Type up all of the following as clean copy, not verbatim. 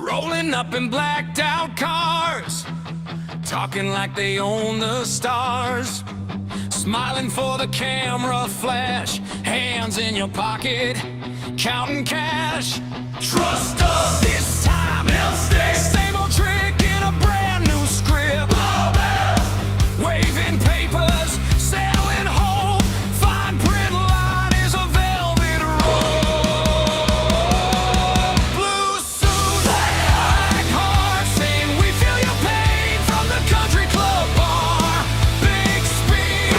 Rolling up in blacked out cars, talking like they own the stars. Smiling for the camera flash, hands in your pocket, counting cash. Trust us this time, they'll stay. Same old trick in a brand new script. Waving papers, selling hope. Fine print line is a velvet rope. Blue suit, black heart, saying we feel your pain from the country club bar. Big speed,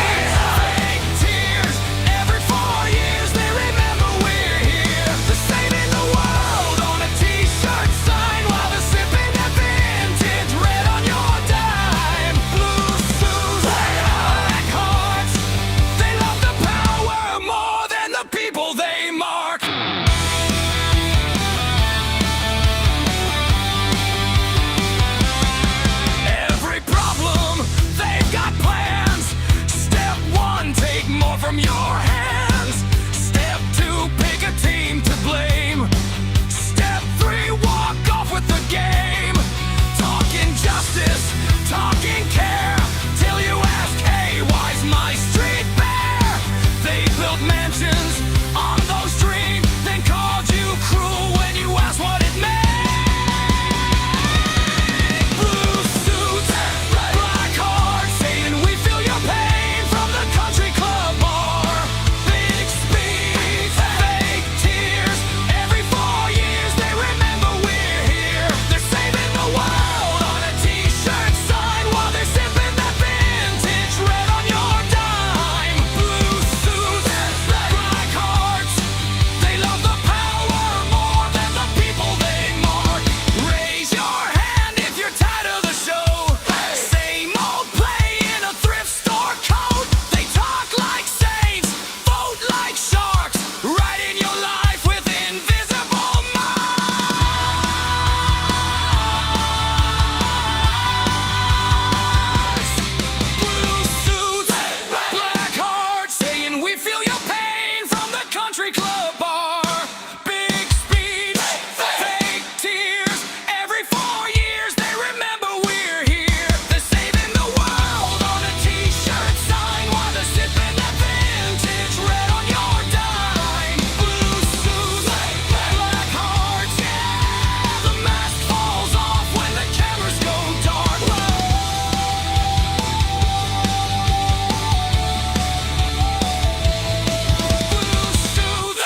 fake tears. Every 4 years they remember we're here. They're saving the world on a t-shirt sign while they're sipping that vintage red on your dime. Blue suits, black hearts, they love the power more than the people they mark. Every problem, they've got plans. Step 1, take more from your hands. Step 2, pick a team to blame. Step 3, walk off with the game. Talking justice, talking care, till you ask, hey, why's my street bare? They built mansions on those dreams, then called you cruel when you asked what it meant. Blue suits, black hearts, saying we feel your pain from the country club bar. Big speed, fake tears. Every 4 years they remember we're here. They're saving the world on a t-shirt sign while they're sipping that vintage red on your dime. Blue suits, black hearts, they love the power more than the people they mark. Raise your hand if you're tired of the show. Same old play in a thrift store coat. They talk like saints, vote like sharks, writing your life with invisible marks. Blue suits, black hearts, saying we feel your pain from the country club bar. Big speed, fake tears. Every 4 years they remember we're here. They're saving the world on a t-shirt sign while they're sipping that vintage red on your dime. Blue suits, black hearts, yeah. The mask falls off when the cameras go dark. Blue suits,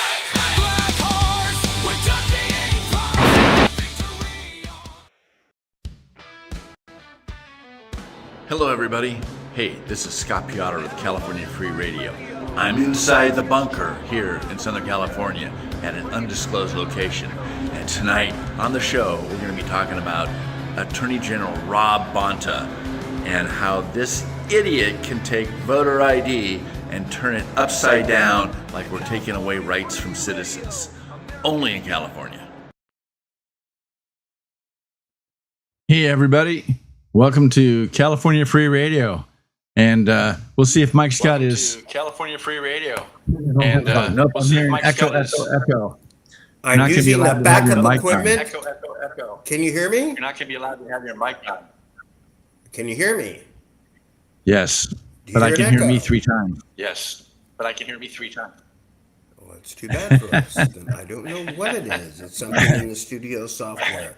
black hearts, with Dundee ain't far. Victory. Hello, everybody. Hey, this is Scott Piotr with California Free Radio. I'm inside the bunker here in Southern California at an undisclosed location. And tonight on the show, we're going to be talking about Attorney General Rob Bonta and how this idiot can take voter ID and turn it upside down like we're taking away rights from citizens. Only in California. Hey, everybody. Welcome to California Free Radio. And we'll see if Mike Scott is. California Free Radio. And nope, I'm hearing echo. I'm not gonna be using allowed the to have your backup mic on. equipment. Echo. Can you hear me? You're not going to be allowed to have your mic on. Can you hear me? Yes, Do you but I hear can an hear echo? me 3 times. Yes, but I can hear me 3 times. Well, it's too bad for us. Then I don't know what it is. It's something in the studio software.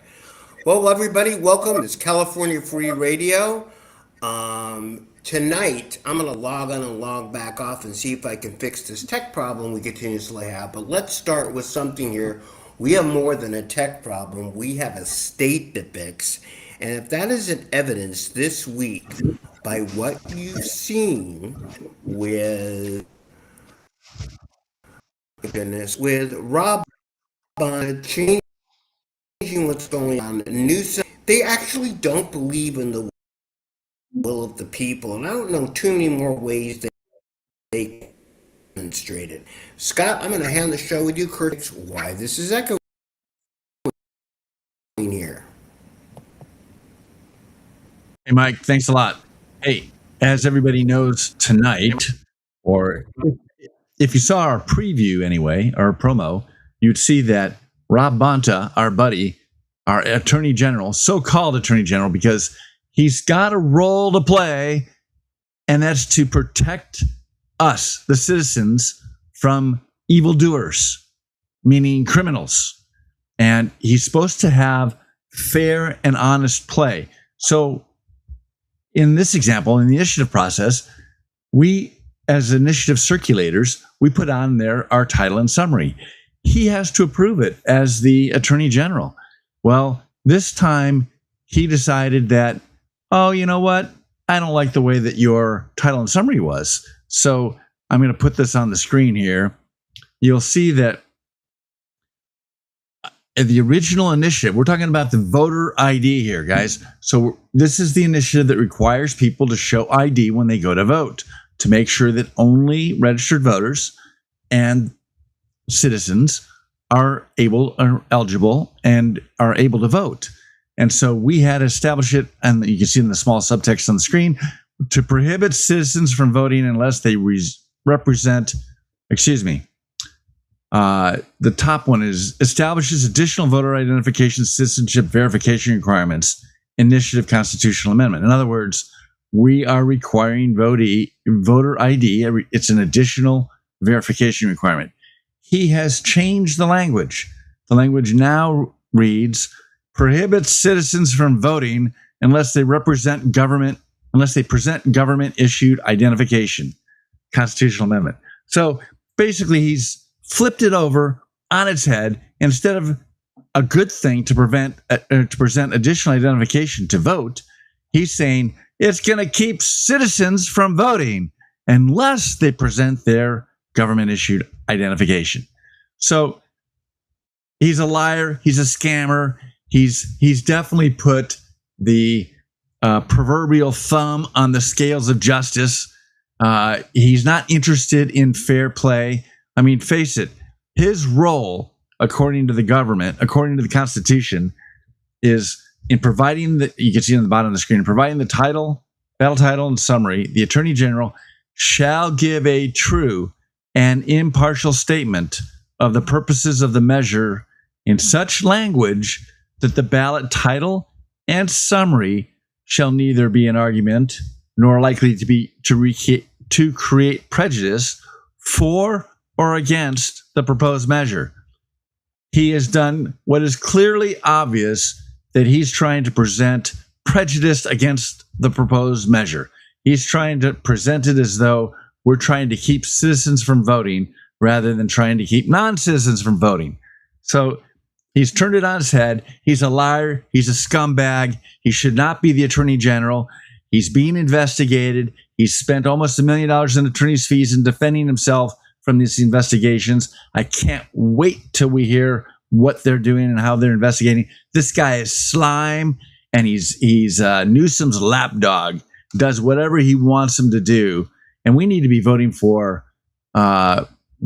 Well, everybody, welcome. It's California Free Radio. Tonight, I'm going to log on and log back off and see if I can fix this tech problem we continuously have. But let's start with something here. We have more than a tech problem. We have a state to fix. And if that isn't evidence this week by what you've seen with, with Rob changing what's going on, Newsom, they actually don't believe in the will of the people. And I don't know too many more ways that they demonstrated. Scott, I'm going to hand the show with you. Kurt, why this is echoing here. Hey, Mike, thanks a lot. Hey, as everybody knows tonight, or if you saw our preview anyway, our promo, you'd see that Rob Bonta, our buddy, our Attorney General, so-called Attorney General, because he's got a role to play, and that's to protect us, the citizens, from evildoers, meaning criminals. And he's supposed to have fair and honest play. So in this example, in the initiative process, we, as initiative circulators, we put on there our title and summary. He has to approve it as the Attorney General. Well, this time he decided that, oh, you know what? I don't like the way that your title and summary was. So I'm going to put this on the screen here. You'll see that the original initiative, we're talking about the voter ID here, guys. So this is the initiative that requires people to show ID when they go to vote, to make sure that only registered voters and citizens are eligible and are able to vote. And so we had to establish it, and you can see in the small subtext on the screen, to prohibit citizens from voting unless they represent, the top one is establishes additional voter identification citizenship verification requirements, initiative constitutional amendment. In other words, we are requiring voter ID. It's an additional verification requirement. He has changed the language. The language now reads, prohibits citizens from voting unless they present government issued identification, constitutional amendment. So basically he's flipped it over on its head. Instead of a good thing to present additional identification to vote, he's saying it's going to keep citizens from voting unless they present their government issued identification. So he's a liar. He's a scammer. He's definitely put the proverbial thumb on the scales of justice. He's not interested in fair play. I mean, face it, his role, according to the government, according to the Constitution, is in providing you can see on the bottom of the screen, providing the title, battle title, and summary. The Attorney General shall give a true and impartial statement of the purposes of the measure in such language that the ballot title and summary shall neither be an argument nor likely to create prejudice for or against the proposed measure. He has done what is clearly obvious, that he's trying to present prejudice against the proposed measure. He's trying to present it as though we're trying to keep citizens from voting rather than trying to keep non-citizens from voting. So he's turned it on his head. He's a liar. He's a scumbag. He should not be the Attorney General. He's being investigated. He's spent almost $1 million in attorney's fees in defending himself from these investigations. I can't wait till we hear what they're doing and how they're investigating. This guy is slime, and he's Newsom's lapdog, does whatever he wants him to do. And we need to be voting for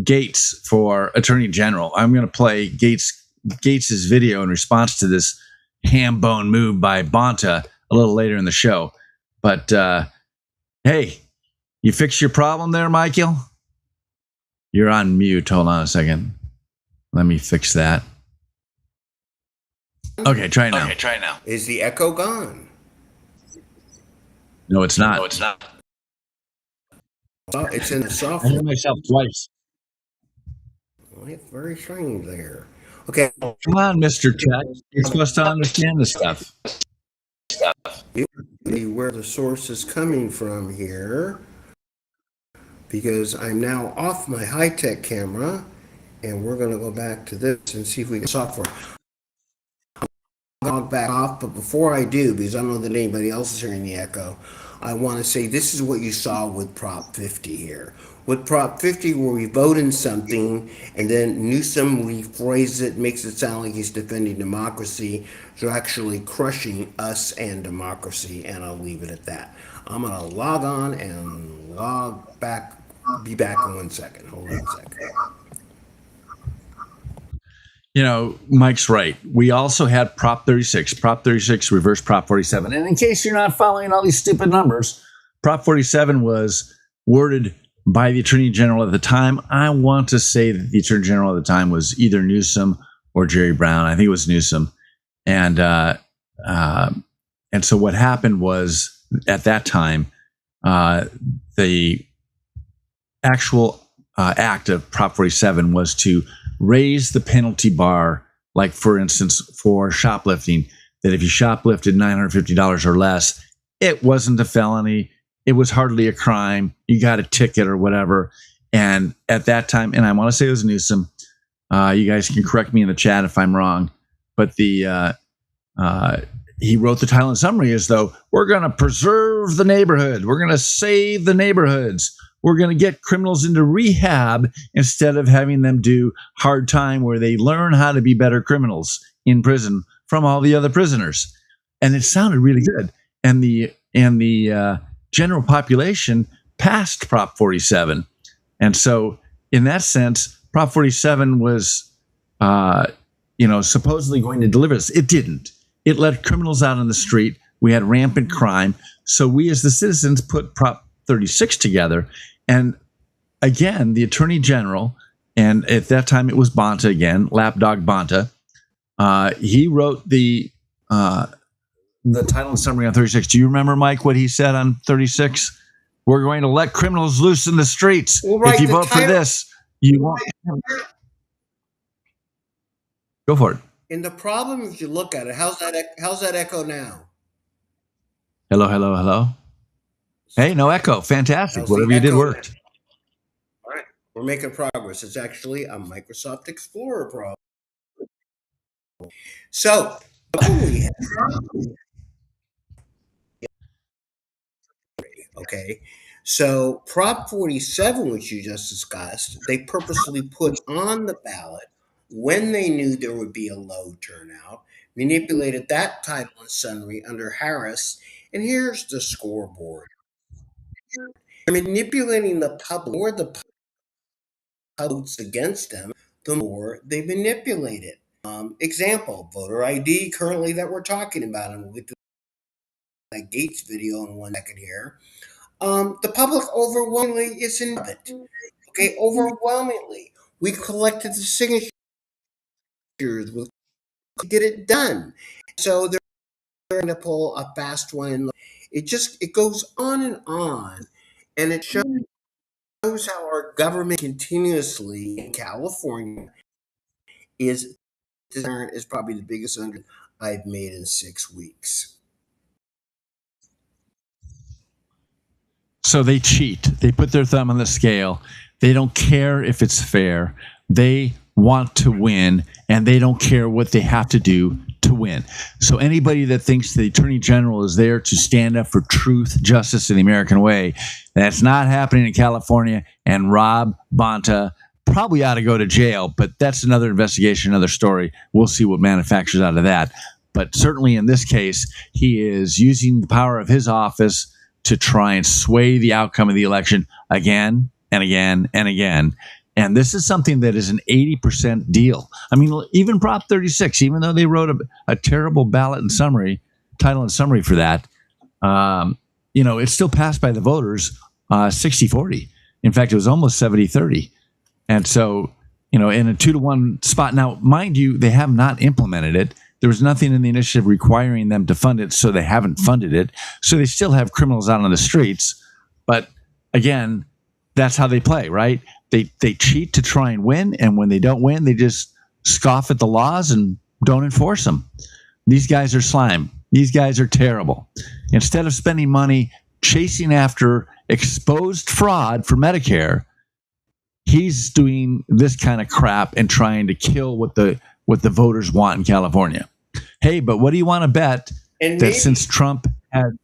Gates for Attorney General. I'm going to play Gates's video in response to this ham bone move by Bonta a little later in the show. But hey, you fix your problem there, Michael? You're on mute. Hold on a second. Let me fix that. Okay, try now. Is the echo gone? No, it's not. Oh, it's in the I software. hear myself twice. Well, it's very strange there. Okay, Come on, Mr. Tech. You're supposed to understand this stuff. where the source is coming from here, because I'm now off my high-tech camera, and we're going to go back to this and see if we can software. I'll back off, but before I do, because I don't know that anybody else is hearing the echo, I want to say this is what you saw with Prop 50 here. With Prop 50, where we vote in something, and then Newsom rephrases it, makes it sound like he's defending democracy. They're actually crushing us and democracy, and I'll leave it at that. I'm going to log on and log back. Be back in 1 second. Hold on a second. You know, Mike's right. We also had Prop 36. Prop 36 reversed Prop 47. And in case you're not following all these stupid numbers, Prop 47 was worded by the Attorney General at the time. I want to say that the Attorney General at the time was either Newsom or Jerry Brown. I think it was Newsom. And and so what happened was at that time, the actual act of Prop 47 was to raise the penalty bar, like for instance, for shoplifting, that if you shoplifted $950 or less, it wasn't a felony. It was hardly a crime. You got a ticket or whatever. And at that time, and I want to say it was Newsom, you guys can correct me in the chat if I'm wrong, but he wrote the title and summary as though we're going to preserve the neighborhood. We're going to save the neighborhoods. We're going to get criminals into rehab instead of having them do hard time where they learn how to be better criminals in prison from all the other prisoners. And it sounded really good. And the general population passed Prop 47. And so in that sense, Prop 47 was, supposedly going to deliver us. It didn't. It let criminals out on the street. We had rampant crime. So we as the citizens put Prop 36 together. And again, the Attorney General, and at that time it was Bonta again, Lapdog Bonta, he wrote the title and summary on 36. Do you remember, Mike, what he said on 36? We're going to let criminals loose in the streets. Well, right, if you the vote for title- this, you won't. Go for it. And the problem, if you look at it, how's that echo now? Hello, hello, hello. Hey, no echo. Fantastic. How's the Whatever you did echo? worked. All right, we're making progress. It's actually a Microsoft Explorer problem. So, we have, okay. So, Prop 47, which you just discussed, they purposely put on the ballot when they knew there would be a low turnout, manipulated that title and summary under Harris, and here's the scoreboard. They're manipulating the public. The more the public votes against them, the more they manipulate it. Example, voter ID currently that we're talking about, and we'll get to that Gates video in 1 second here. The public overwhelmingly is in it. Okay, overwhelmingly. We collected the signatures. We'll get it done. So they're going to pull a fast one. It goes on, and it shows how our government continuously in California is probably the biggest under I've made in 6 weeks. So they cheat. They put their thumb on the scale. They don't care if it's fair. They want to win, and they don't care what they have to do to win. So anybody that thinks the Attorney General is there to stand up for truth, justice, and the American way, that's not happening in California. And Rob Bonta probably ought to go to jail, but that's another investigation, another story. We'll see what manufactures out of that. But certainly in this case, he is using the power of his office to try and sway the outcome of the election again and again and again. And this is something that is an 80% deal. I mean, even Prop 36, even though they wrote a terrible ballot and summary, title and summary for that, it's still passed by the voters 60-40. In fact, it was almost 70-30. And so, in a 2-to-1 spot. Now, mind you, they have not implemented it. There was nothing in the initiative requiring them to fund it, so they haven't funded it. So they still have criminals out on the streets. But again, that's how they play, right? They cheat to try and win, and when they don't win, they just scoff at the laws and don't enforce them. These guys are slime. These guys are terrible. Instead of spending money chasing after exposed fraud for Medicare, he's doing this kind of crap and trying to kill what the voters want in California. Hey, but what do you want to bet that since Trump had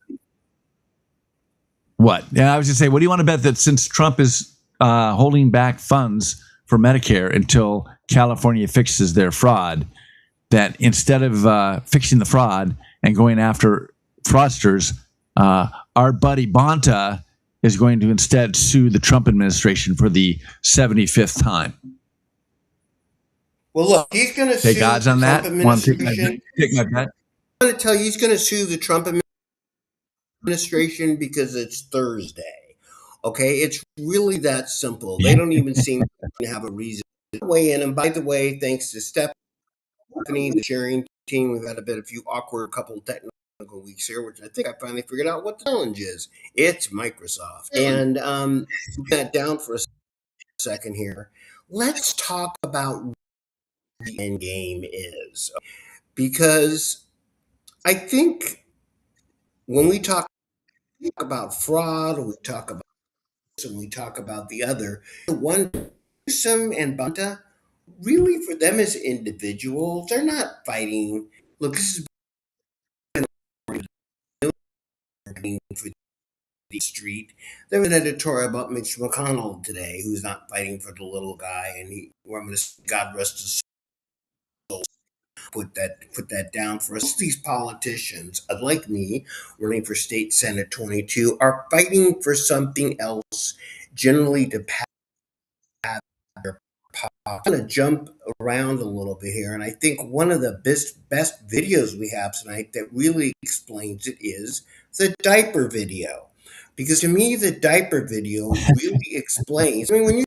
what? Yeah, I was going to say, what do you want to bet that since Trump is holding back funds for Medicare until California fixes their fraud, that instead of fixing the fraud and going after fraudsters, our buddy Bonta is going to instead sue the Trump administration for the 75th time? Well, look, he's going to sue Take odds on the that. Trump Want to administration. take my bet? I'm going to tell you, he's going to sue the Trump administration because it's Thursday. Okay, it's really that simple. They don't even seem to have a reason to weigh in. And by the way, thanks to Stephanie, the sharing 2019. We've had a few awkward couple technical weeks here, which I think I finally figured out what the challenge is. It's Microsoft. And that down for a second here. Let's talk about what the end game is. Because I think when we talk about fraud, we talk about this, and we talk about the other, the one Newsom and Bunta, really for them as individuals, they're not fighting. Look, this is fighting for the street. There was an editorial about Mitch McConnell today, who's not fighting for the little guy, and I'm going to God rest his soul, put that down for us. These politicians, like me, running for state senate 22, are fighting for something else, generally to pass their pop. I'm going to jump around a little bit here, and I think one of the best videos we have tonight that really explains it is the diaper video. Because to me, the diaper video really explains. I mean, when you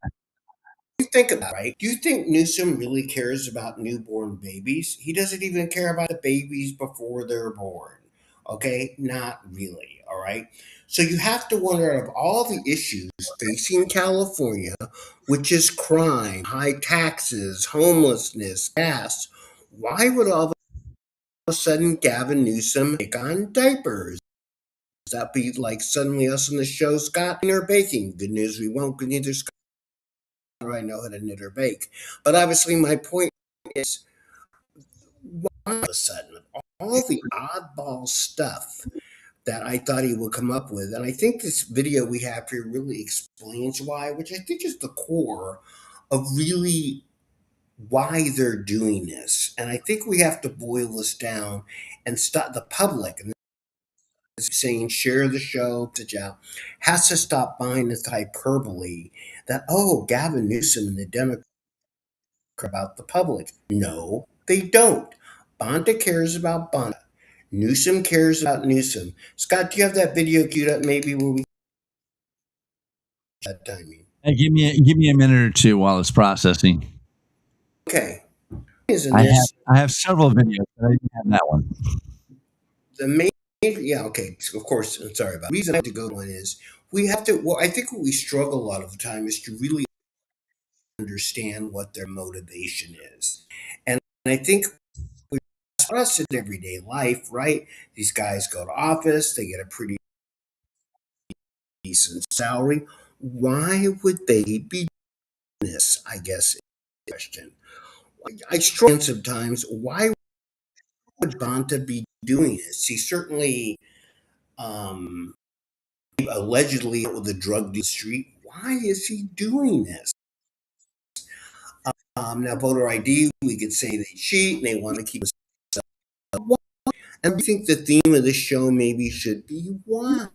think about it, right? Do you think Newsom really cares about newborn babies? He doesn't even care about the babies before they're born. Okay? Not really. All right. So you have to wonder, out of all the issues facing California, which is crime, high taxes, homelessness, gas, why would all of a sudden Gavin Newsom take on diapers? That be like suddenly us on the show, Scott, or baking? Good news, we won't. Good neither Scott or I know how to knit or bake. But obviously, my point is, why all of a sudden, all the oddball stuff that I thought he would come up with, and I think this video we have here really explains why, which I think is the core of really why they're doing this. And I think we have to boil this down and stop the public. And saying share the show to Joe has to stop buying this hyperbole that, oh, Gavin Newsom and the Democrats care about the public. No, they don't. Bonta cares about Bonta. Newsom cares about Newsom. Scott, do you have that video queued up maybe where we that timing? Hey, give me a minute or two while it's processing. Okay. Isn't I this have several videos, but I didn't have that one. the main? Yeah, okay. Of course. I'm sorry about it. The reason I have to go to one is we have to. Well, I think what we struggle a lot of the time is to really understand what their motivation is. And I think for us in everyday life, right? These guys go to office, they get a pretty decent salary. Why would they be doing this? I guess is the question. I struggle sometimes. Why would Bonta be doing this? He certainly allegedly with a drug deal street. Why is he doing this? Now, voter ID, we could say they cheat and they want to keep us. And I think the theme of the show maybe should be why.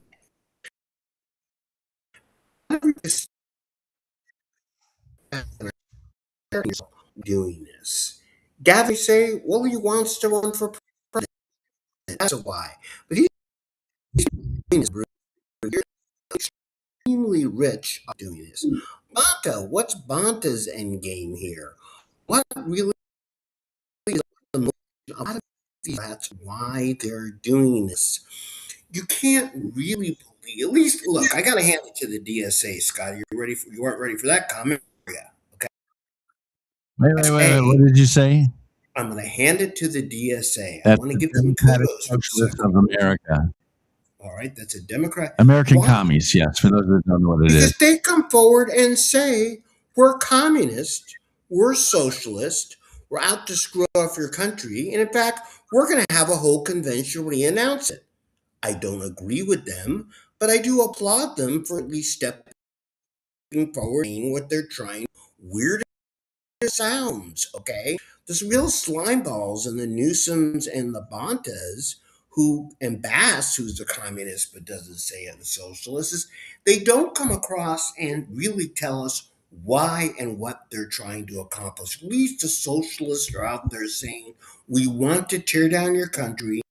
Doing this. Gavin say, well, he wants to run for president. That's a why. But he's doing this. You're extremely rich doing this. Bonta, what's Bonta's end game here? What really is the most? A lot of that's why they're doing this. You can't really believe. At least, look, I got to hand it to the DSA, Scott. You weren't ready for that comment? Yeah. Okay. Wait. What did you say? I'm going to hand it to the DSA. I That's want to the give them Democratic kudos for a Socialists second. of America. All right, that's a Democrat. American Why? commies, yes, for those that don't know what it Because is. they come forward and say, we're communist, we're socialist, we're out to screw off your country. And in fact, we're going to have a whole convention re-announce it. I don't agree with them, but I do applaud them for at least stepping forward, saying what they're trying. Weird as it sounds, okay? There's real slime balls in the Newsoms and the Bontas, and Bass, who's a communist but doesn't say it, the socialists, they don't come across and really tell us why and what they're trying to accomplish. At least the socialists are out there saying, we want to tear down your country.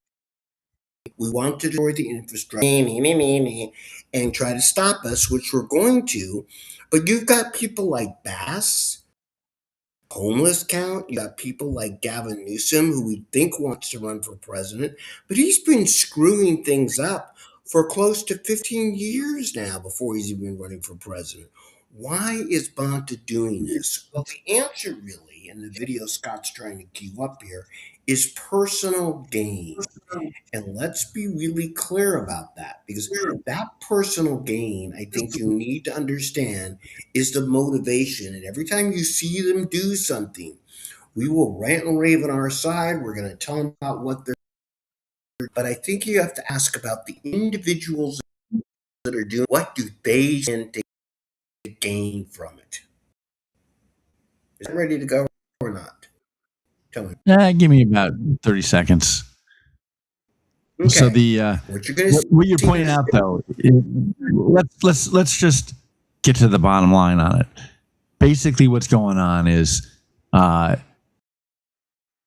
We want to destroy the infrastructure and try to stop us, which we're going to. But you've got people like Bass, homeless count. You got people like Gavin Newsom, who we think wants to run for president, but he's been screwing things up for close to 15 years now before he's even running for president. Why is Bonta doing this? Well, the answer really, in the video Scott's trying to cue up here, is personal gain. And let's be really clear about that, because that personal gain, I think you need to understand, is the motivation. And every time you see them do something, we will rant and rave on our side. We're going to tell them about what they're, but I think you have to ask about the individuals that are doing, what do they stand to gain from it? Is that ready to go or not? Tell me. Give me about 30 seconds. Okay. So what you're going to what you're pointing out, though, let's just get to the bottom line on it. Basically, what's going on is you're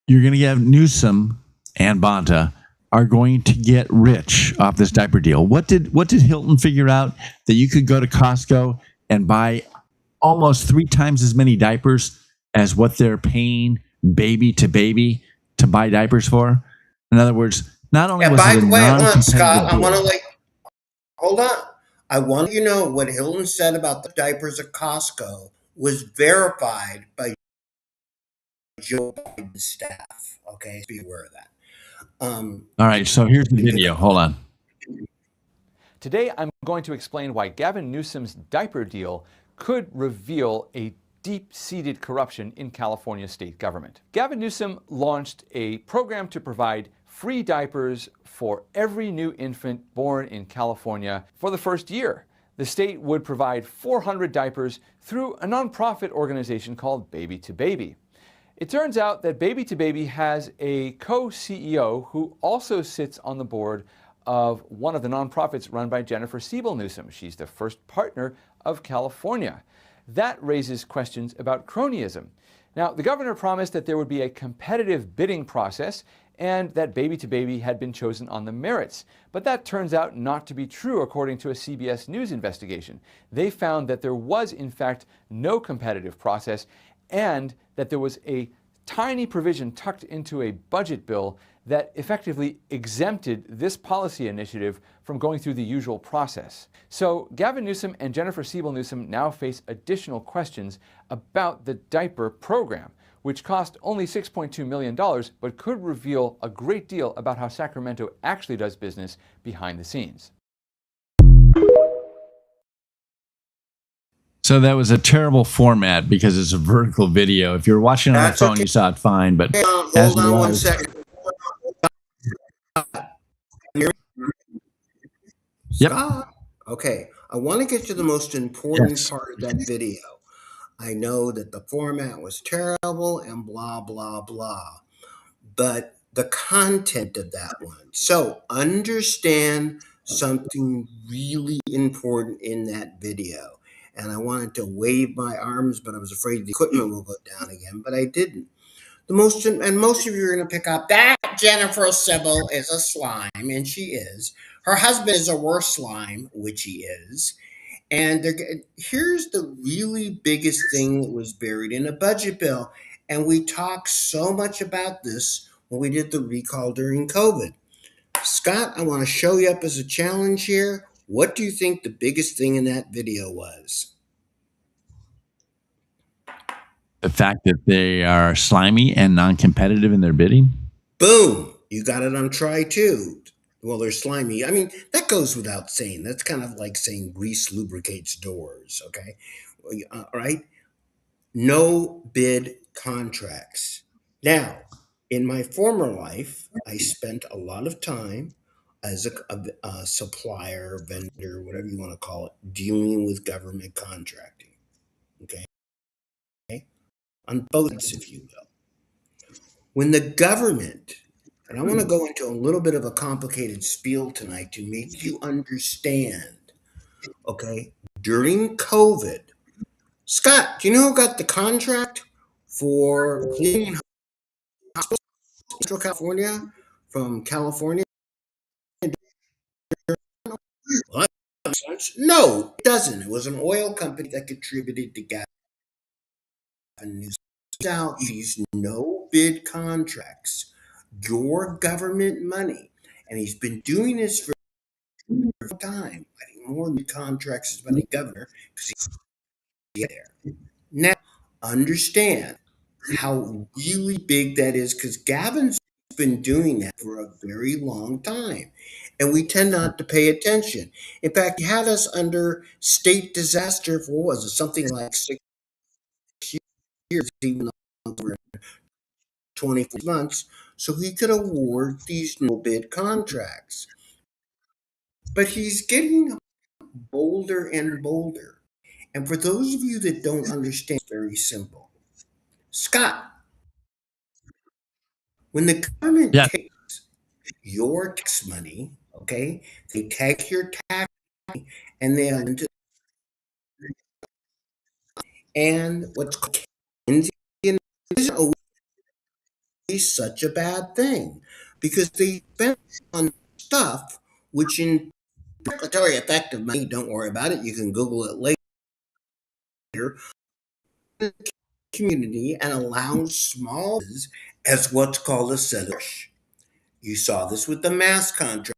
going to have Newsom and Bonta are going to get rich off this diaper deal. What did Hilton figure out? That you could go to Costco and buy almost 3 times as many diapers as what they're paying baby to baby to buy diapers for. In other words, not only was by it the a way, hold on, non-competitive Scott. I deal- want to hold on. I want you to know what Hilton said about the diapers at Costco was verified by Joe Biden's staff. Okay, be aware of that. All right, so here's the video. Hold on. Today, I'm going to explain why Gavin Newsom's diaper deal could reveal a deep-seated corruption in California state government. Gavin Newsom launched a program to provide free diapers for every new infant born in California for the first year. The state would provide 400 diapers through a nonprofit organization called Baby to Baby. It turns out that Baby to Baby has a co-CEO who also sits on the board of one of the nonprofits run by Jennifer Siebel Newsom. She's the first partner of California. That raises questions about cronyism. Now, the governor promised that there would be a competitive bidding process and that Baby to Baby had been chosen on the merits. But that turns out not to be true, according to a CBS News investigation. They found that there was, in fact, no competitive process and that there was a tiny provision tucked into a budget bill that effectively exempted this policy initiative from going through the usual process. So Gavin Newsom and Jennifer Siebel Newsom now face additional questions about the diaper program, which cost only $6.2 million, but could reveal a great deal about how Sacramento actually does business behind the scenes. So that was a terrible format because it's a vertical video. If you're watching on That's the phone, okay. you saw it fine, but Hold on one second. Yep. Scott. Okay, I want to get to the most important Yes. part of that video. I know that the format was terrible and blah, blah, blah, but the content of that one. So understand something really important in that video. And I wanted to wave my arms, but I was afraid the equipment will go down again, but I didn't. Most of you are going to pick up that Jennifer Siebel is a slime, and she is. Her husband is a worse slime, which he is. And here's the really biggest thing that was buried in a budget bill. And we talked so much about this when we did the recall during COVID. Scott, I want to show you up as a challenge here. What do you think the biggest thing in that video was? The fact that they are slimy and non-competitive in their bidding. Boom! You got it on try two. Well, they're slimy. I mean, that goes without saying. That's kind of like saying grease lubricates doors, okay? All right? No bid contracts. Now, in my former life, I spent a lot of time as a supplier, vendor, whatever you want to call it, dealing with government contracting, okay? On both ends, if you will. When the government, and I want to go into a little bit of a complicated spiel tonight to make you understand, okay? During COVID, Scott, do you know who got the contract for cleaning hospitals in Central California from California? Well, that makes sense. No, it doesn't. It was an oil company that contributed to Gavin Newsom. out these no bid contracts, your government money. And he's been doing this for a long time. I think more than contracts has been a governor because he's there. Now, understand how really big that is because Gavin's been doing that for a very long time. And we tend not to pay attention. In fact, he had us under state disaster for what was it, something like 6 years, even though we're 24 months, so he could award these no bid contracts. But he's getting bolder and bolder. And for those of you that don't understand, it's very simple. Scott, when the government Yeah. takes your tax money, okay, they take your tax money and they into and what's called Keynesian isn't always such a bad thing because they spend on stuff which in regulatory effective money, don't worry about it, you can Google it later, community and allows small businesses as what's called a set of you saw this with the mass contract.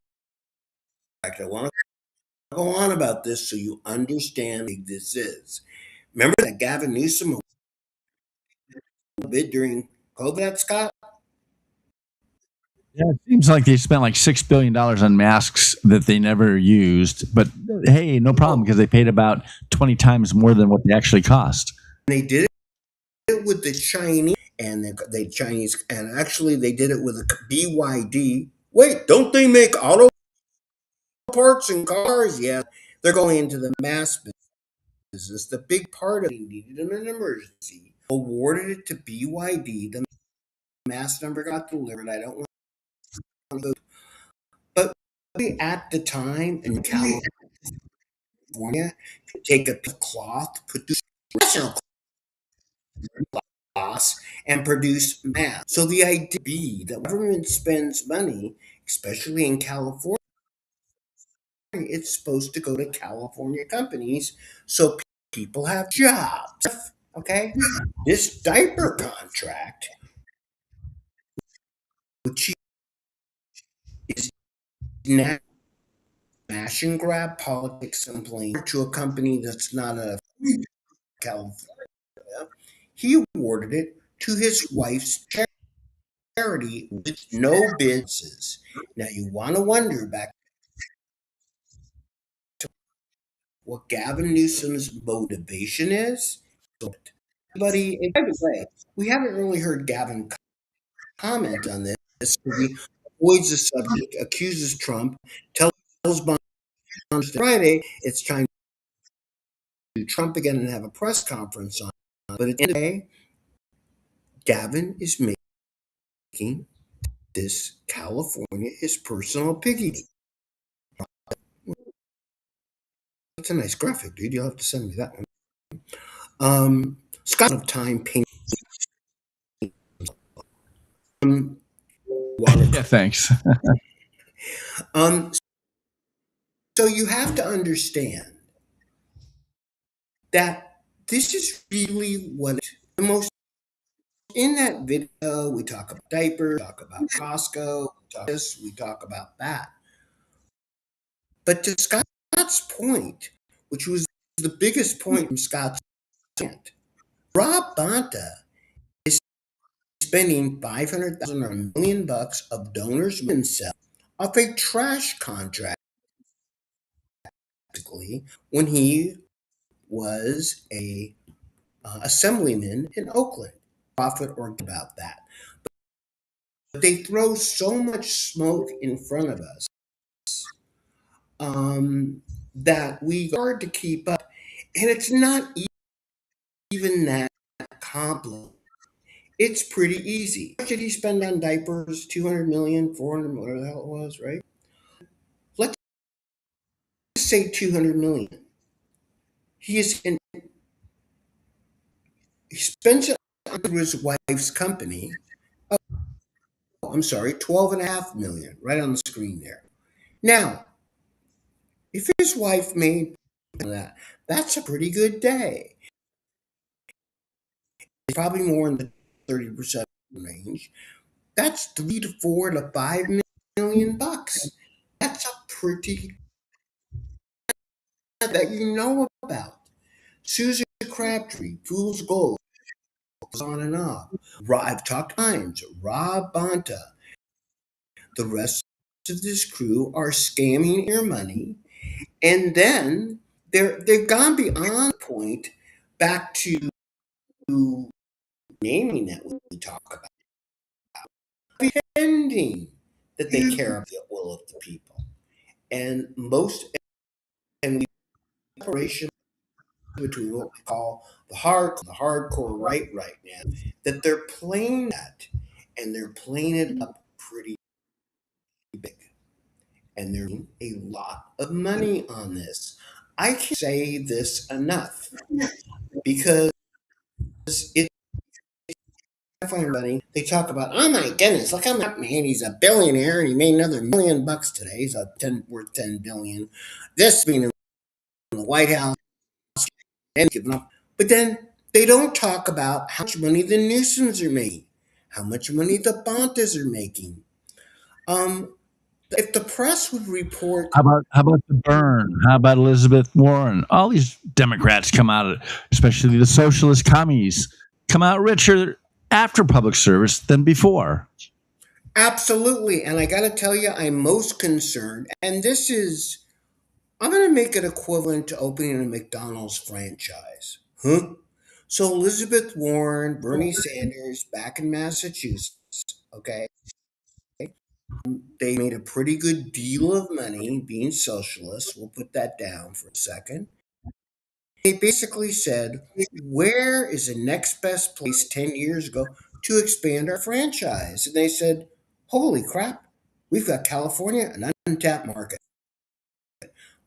I want to go on about this so you understand how big this is. Remember that Gavin Newsom bid during COVID, Scott? Yeah, it seems like they spent like $6 billion on masks that they never used. But hey, no problem because they paid about 20 times more than what they actually cost. They did it with the Chinese and the Chinese, and actually they did it with a BYD. Wait, don't they make auto parts and cars? Yeah, they're going into the mass business. The big part of it needed in an emergency. Awarded it to BYD. The mass number got delivered. I don't want to go, but at the time in California, take a cloth, put the special cloth, and produce masks. So the idea be that government spends money, especially in California, it's supposed to go to California companies so people have jobs. Okay, this diaper contract, which is now smash and grab politics and playing to a company that's not a California, he awarded it to his wife's charity with no bids. Now you want to wonder back to what Gavin Newsom's motivation is. Buddy, and by the way, we haven't really heard Gavin comment on this. He avoids the subject, accuses Trump, tells Bonds Friday it's trying to do Trump again and have a press conference on it. But at the end of the day, Gavin is making this California his personal piggy. That's a nice graphic, dude. You'll have to send me that one. Scott of time painting. Yeah, thanks. So you have to understand that this is really what the most in that video. We talk about diapers, we talk about Costco, we talk this, we talk about that. But to Scott's point, which was the biggest point from Scott's rant, Rob Bonta is spending $500,000 or $1 million of donors' himself off a trash contract when he was a assemblyman in Oakland. Profit or about that. But they throw so much smoke in front of us that we hard to keep up. And it's not even that complicated. It's pretty easy. What did he spend on diapers? 200 million, 400, whatever the hell it was, right? Let's say 200 million. He spends it on his wife's company. Oh, I'm sorry, 12.5 million, right on the screen there. Now, if his wife made that, that's a pretty good day. probably more in the 30% range. That's 3 to 4 to 5 million bucks. That's a pretty that you know about. Susan Crabtree, Fool's Gold, goes on and on. I've talked times. Rob Bonta, the rest of this crew are scamming your money, and then they've gone beyond the point back to naming that we talk about, pretending that they care about the will of the people, and most and we separation between what we call the hardcore right now, that they're playing that, and they're playing it up pretty big, and they're making a lot of money on this. I can't say this enough because it I find money. They talk about, oh my goodness, look how much man, he's a billionaire and he made another $1 million today. He's worth 10 billion. This being in the White House and giving up. But then they don't talk about how much money the Newsoms are making, how much money the Bontas are making. If the press would report, How about the Byrne? How about Elizabeth Warren? All these Democrats come out, especially the socialist commies, come out richer after public service than before. absolutely, and I got to tell you, I'm most concerned, and this is, I'm going to make it equivalent to opening a McDonald's franchise. Huh? So Elizabeth Warren, Bernie Sanders, back in Massachusetts, okay, they made a pretty good deal of money being socialists. We'll put that down for a second. They basically said, where is the next best place 10 years ago to expand our franchise? And they said, holy crap, we've got California, an untapped market.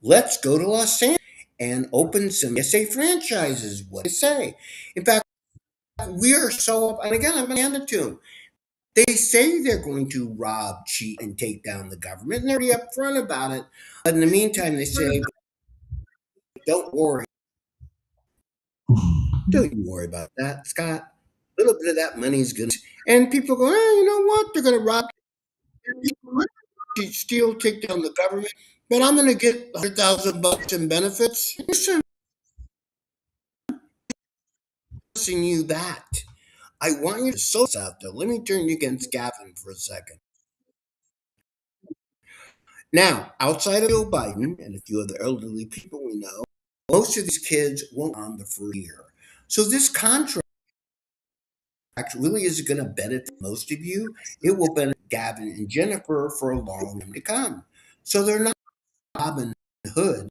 Let's go to Los Angeles and open some SA franchises. What do you say? In fact, we are so up, and again, I'm going to hand it to them. They say they're going to rob, cheat, and take down the government, and they're pretty upfront about it. But in the meantime, they say, don't worry. Don't you worry about that, Scott. A little bit of that money is good. And people go, you know what? They're going to rob, steal, take down the government. But I'm going to get $100,000 in benefits. Listen, you that. I want you to sow this out there. Let me turn you against Gavin for a second. Now, outside of Joe Biden and a few other elderly people we know, most of these kids won't on the first year. So this contract really isn't going to benefit most of you. It will benefit Gavin and Jennifer for a long time to come. So they're not Robin Hood,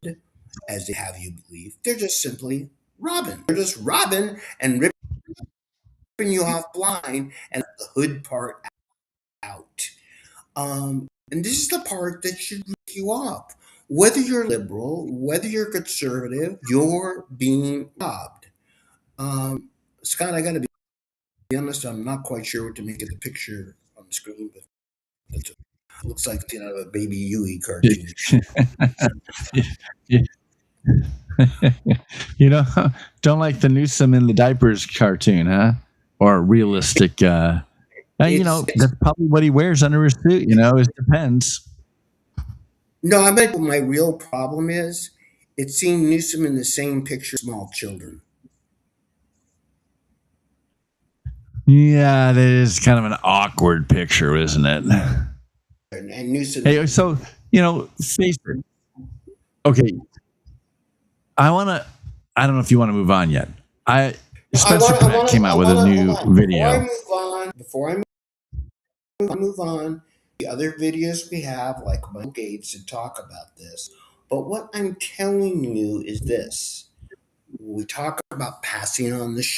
as they have you believe. They're just simply robbing. They're just robbing and ripping you off blind and the hood part out. And this is the part that should rip you off. Whether you're liberal, whether you're conservative, you're being robbed. Scott, I got to be honest, I'm not quite sure what to make of the picture on the screen, but it looks like it's out of a Baby Yui cartoon. You know, don't like the Newsom in the diapers cartoon, huh? Or realistic. You know, that's probably what he wears under his suit. You know, it depends. No, I meant my real problem is it's seeing Newsom in the same picture as small children. Yeah, that is kind of an awkward picture, isn't it? And Newsom. Hey, so you know, face it. Okay, I don't know if you want to move on yet. Spencer Pratt came out with a new video. Before I move on, the other videos we have, like Michael Gates, to talk about this. But what I'm telling you is this: we talk about passing on the show,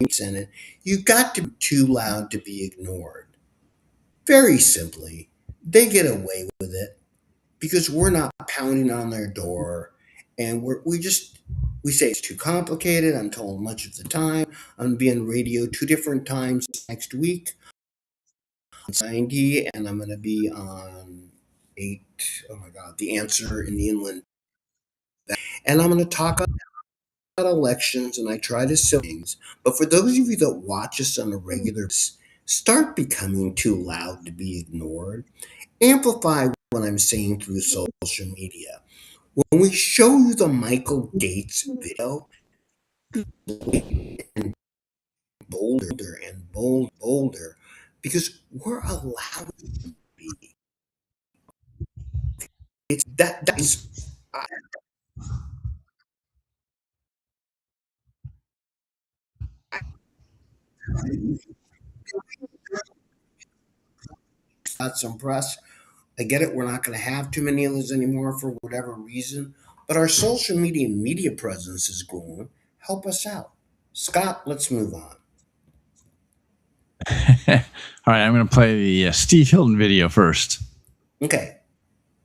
Senate. You got to be too loud to be ignored. Very simply, they get away with it because we're not pounding on their door, and we say it's too complicated. I'm told much of the time. I'm going to be on radio 2 different times next week. On 90, and I'm going to be on 8. Oh my God, The Answer in the Inland. And I'm going to talk elections and I try to sell things, but for those of you that watch us on a regular basis, start becoming too loud to be ignored. Amplify what I'm saying through social media. When we show you the Michael Gates video, and bolder and bolder, because we're allowed to be. It's that's got some press. I get it. We're not going to have too many of those anymore for whatever reason, but our social media presence is growing. Help us out, Scott. Let's move on. All right, I'm going to play the Steve Hilton video first. Okay.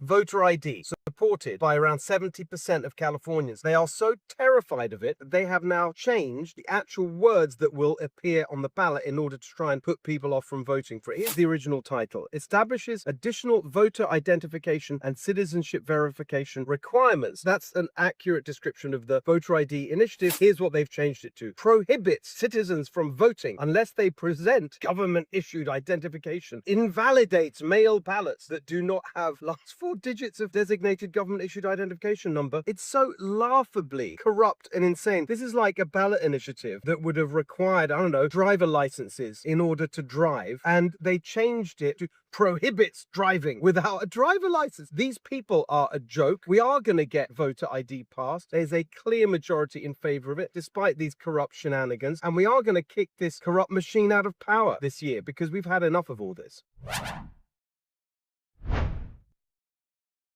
Voter ID, supported by around 70% of Californians. They are so terrified of it that they have now changed the actual words that will appear on the ballot in order to try and put people off from voting for it. Here's the original title. Establishes additional voter identification and citizenship verification requirements. That's an accurate description of the voter ID initiative. Here's what they've changed it to. Prohibits citizens from voting unless they present government-issued identification. Invalidates mail ballots that do not have last 4 digits of designated government-issued identification number. It's so laughably corrupt and insane. This is like a ballot initiative that would have required, I don't know, driver licenses in order to drive, and they changed it to prohibits driving without a driver license. These people are a joke. We are going to get voter ID passed. There's a clear majority in favor of it, despite these corrupt shenanigans, and we are going to kick this corrupt machine out of power this year because we've had enough of all this.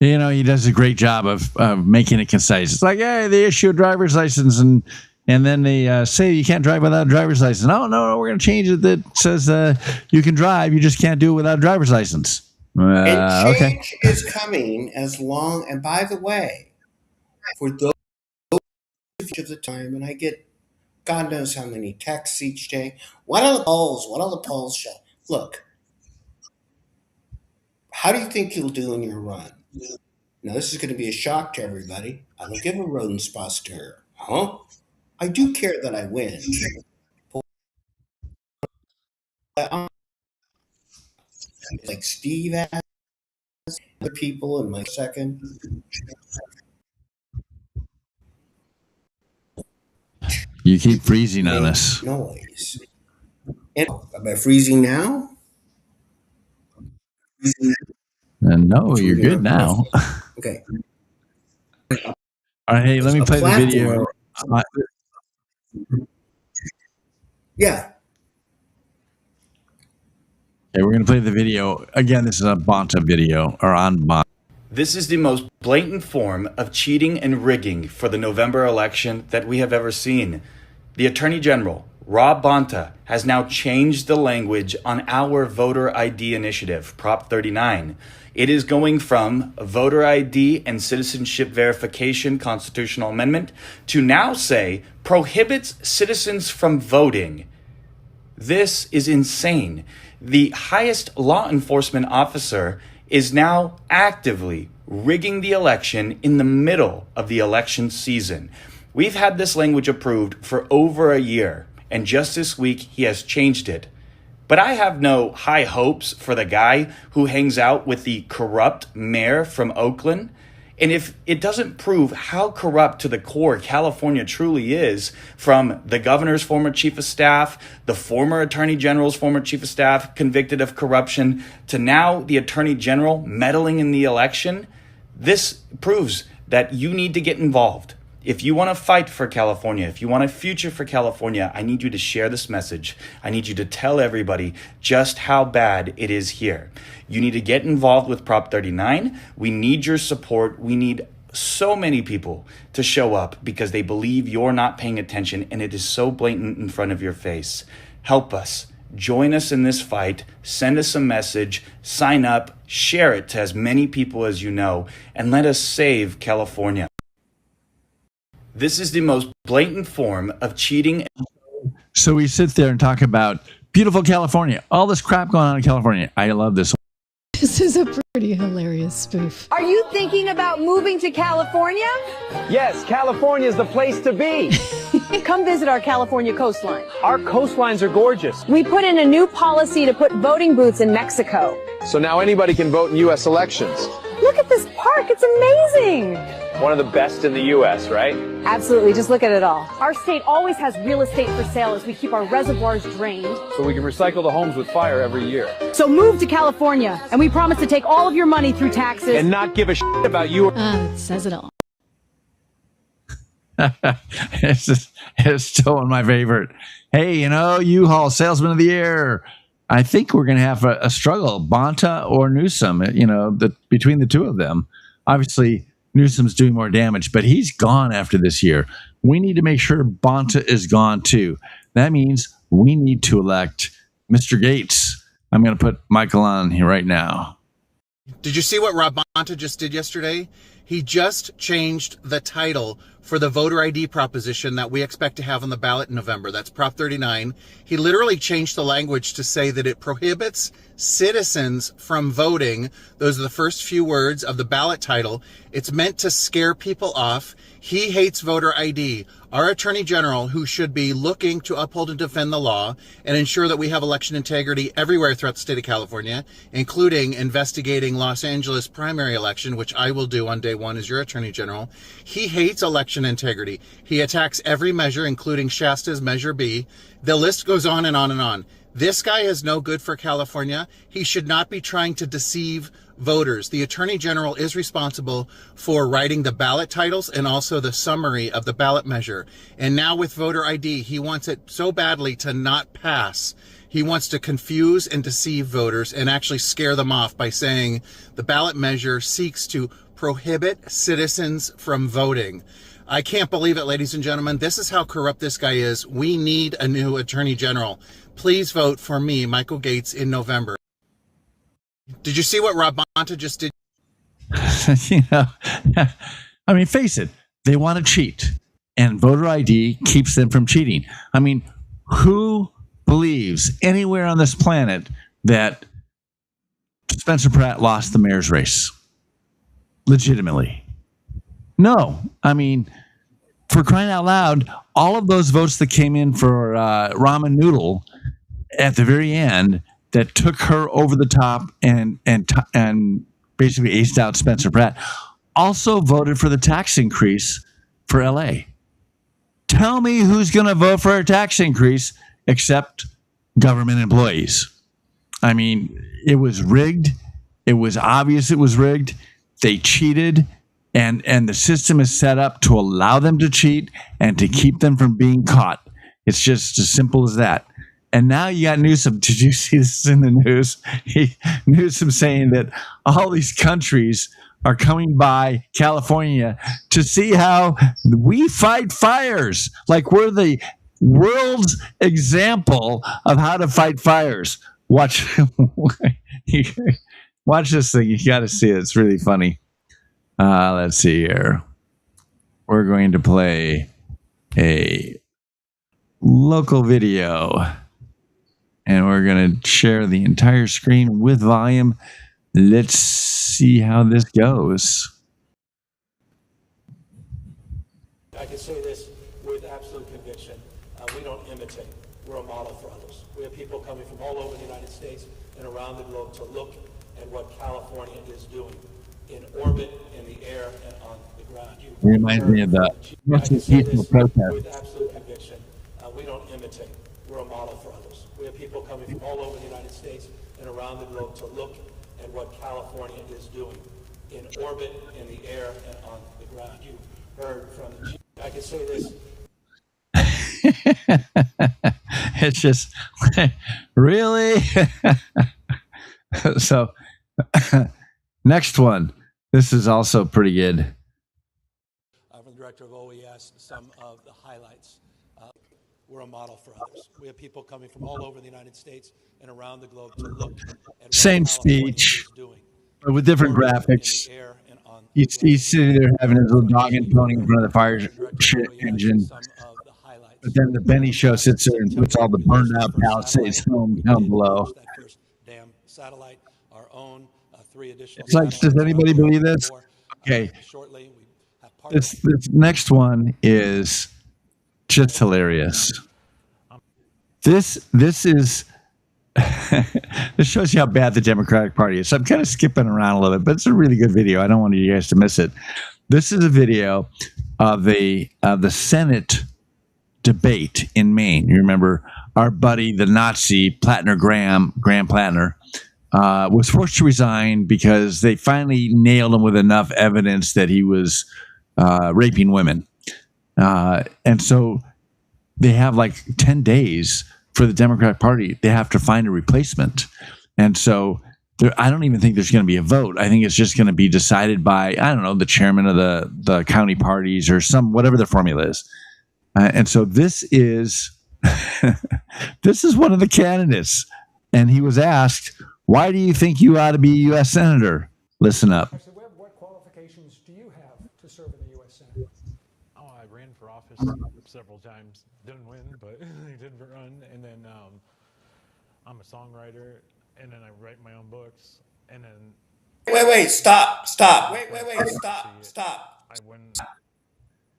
You know, he does a great job of making it concise. It's like, hey, they issue a driver's license and then they say you can't drive without a driver's license. No, we're going to change it that says you can drive, you just can't do it without a driver's license. And Okay. change is coming as long, and by the way, for those of the time, and I get God knows how many texts each day. What are the polls? What are the polls show? Look, how do you think you'll do in your run? Now, this is going to be a shock to everybody. I don't give a rodent's posterior. Huh? I do care that I win. Like Steve has other people in my second. You keep freezing on us. Noise. And am I freezing now? No, you're good now. Okay. All right, hey, let me A play the platform. video. Yeah. Okay, we're going to play the video. Again, this is a Bonta video, or on Bonta. This is the most blatant form of cheating and rigging for the November election that we have ever seen. The Attorney General, Rob Bonta, has now changed the language on our voter ID initiative, Prop 39. It is going from a voter ID and citizenship verification constitutional amendment to now say prohibits citizens from voting. This is insane. The highest law enforcement officer is now actively rigging the election in the middle of the election season. We've had this language approved for over a year, and just this week he has changed it. But I have no high hopes for the guy who hangs out with the corrupt mayor from Oakland. And if it doesn't prove how corrupt to the core California truly is, from the governor's former chief of staff, the former attorney general's former chief of staff convicted of corruption, to now the attorney general meddling in the election, this proves that you need to get involved. If you want to fight for California, if you want a future for California, I need you to share this message. I need you to tell everybody just how bad it is here. You need to get involved with Prop 39. We need your support. We need so many people to show up because they believe you're not paying attention and it is so blatant in front of your face. Help us. Join us in this fight. Send us a message. Sign up. Share it to as many people as you know. And let us save California. This is the most blatant form of cheating. So we sit there and talk about beautiful California, all this crap going on in California. I love this. This is a pretty hilarious spoof. Are you thinking about moving to California? Yes, California is the place to be. Come visit our California coastline. Our coastlines are gorgeous. We put in a new policy to put voting booths in Mexico. So now anybody can vote in U.S. elections. Look at this park, it's amazing. One of the best in the U.S., right? Absolutely, just look at it all. Our state always has real estate for sale as we keep our reservoirs drained. So we can recycle the homes with fire every year. So move to California, and we promise to take all of your money through taxes. And not give a shit about you. It says it all. It's still one of my favorite. Hey, U-Haul Salesman of the Year. I think we're going to have a struggle, Bonta or Newsom, between the two of them. Obviously, Newsom's doing more damage, but he's gone after this year. We need to make sure Bonta is gone too. That means we need to elect Mr. Gates. I'm going to put Michael on here right now. Did you see what Rob Bonta just did yesterday? He just changed the title for the voter ID proposition that we expect to have on the ballot in November. That's Prop 39. He literally changed the language to say that it prohibits citizens from voting. Those are the first few words of the ballot title. It's meant to scare people off. He hates voter ID. Our Attorney General, who should be looking to uphold and defend the law and ensure that we have election integrity everywhere throughout the state of California, including investigating Los Angeles primary election, which I will do on day one as your Attorney General. He hates election integrity. He attacks every measure, including Shasta's Measure B. The list goes on and on and on. This guy is no good for California. He should not be trying to deceive voters. The Attorney General is responsible for writing the ballot titles and also the summary of the ballot measure. And now with voter ID, he wants it so badly to not pass. He wants to confuse and deceive voters and actually scare them off by saying the ballot measure seeks to prohibit citizens from voting. I can't believe it, ladies and gentlemen. This is how corrupt this guy is. We need a new Attorney General. Please vote for me, Michael Gates, in November. Did you see what Rob Bonta just did? Face it. They want to cheat, and voter ID keeps them from cheating. Who believes anywhere on this planet that Spencer Pratt lost the mayor's race? Legitimately. No. For crying out loud, all of those votes that came in for Ramen Noodle at the very end that took her over the top and basically aced out Spencer Pratt also voted for the tax increase for LA. Tell me who's going to vote for a tax increase except government employees. It was rigged. It was obvious it was rigged. They cheated. And the system is set up to allow them to cheat and to keep them from being caught. It's just as simple as that. And now you got Newsom. Did you see this in the news? Newsom saying that all these countries are coming by California to see how we fight fires. Like we're the world's example of how to fight fires. Watch this thing. You got to see it. It's really funny. Let's see here. We're going to play a local video, and we're going to share the entire screen with volume. Let's see how this goes. I can say this with absolute conviction. We don't imitate. We're a model for others. We have people coming from all over the United States and around the globe to look at what California is doing in orbit, in the air, and on the ground. Reminds me of the peaceful protest. With absolute conviction, we don't imitate. We're a model for others. We have people coming from all over the United States and around the globe to look at what California is doing in orbit, in the air, and on the ground. You heard from the chief. I can say this. It's just really. So next one. This is also pretty good. From the director of OES, some of the highlights. We're a model for others. We have people coming from all over the United States and around the globe to look at what same speech, but with different graphics. He's sitting there having his little dog and pony in front of the fire engine. But then the Benny show sits there and puts all the burned out Palisades home down below. That first damn satellite, our own 3 additional It's like, does anybody believe this? Okay. Shortly, we have part This next one is just hilarious. This is this shows you how bad the Democratic Party is. So I'm kind of skipping around a little bit, but it's a really good video. I don't want you guys to miss it. This is a video of the Senate debate in Maine. You remember our buddy, the Nazi Graham Plattner, was forced to resign because they finally nailed him with enough evidence that he was raping women. And so they have like 10 days for the Democratic Party. They have to find a replacement. And so I don't even think there's going to be a vote. I think it's just going to be decided by, I don't know, the chairman of the county parties or whatever the formula is. And so this is this is one of the candidates. And he was asked, why do you think you ought to be a U.S. Senator? Listen up. What qualifications do you have to serve in the U.S. Senate? Oh, I ran for office several times. Didn't win, but I did run. And then I'm a songwriter, and then I write my own books. And then Wait, stop. Stop. I win.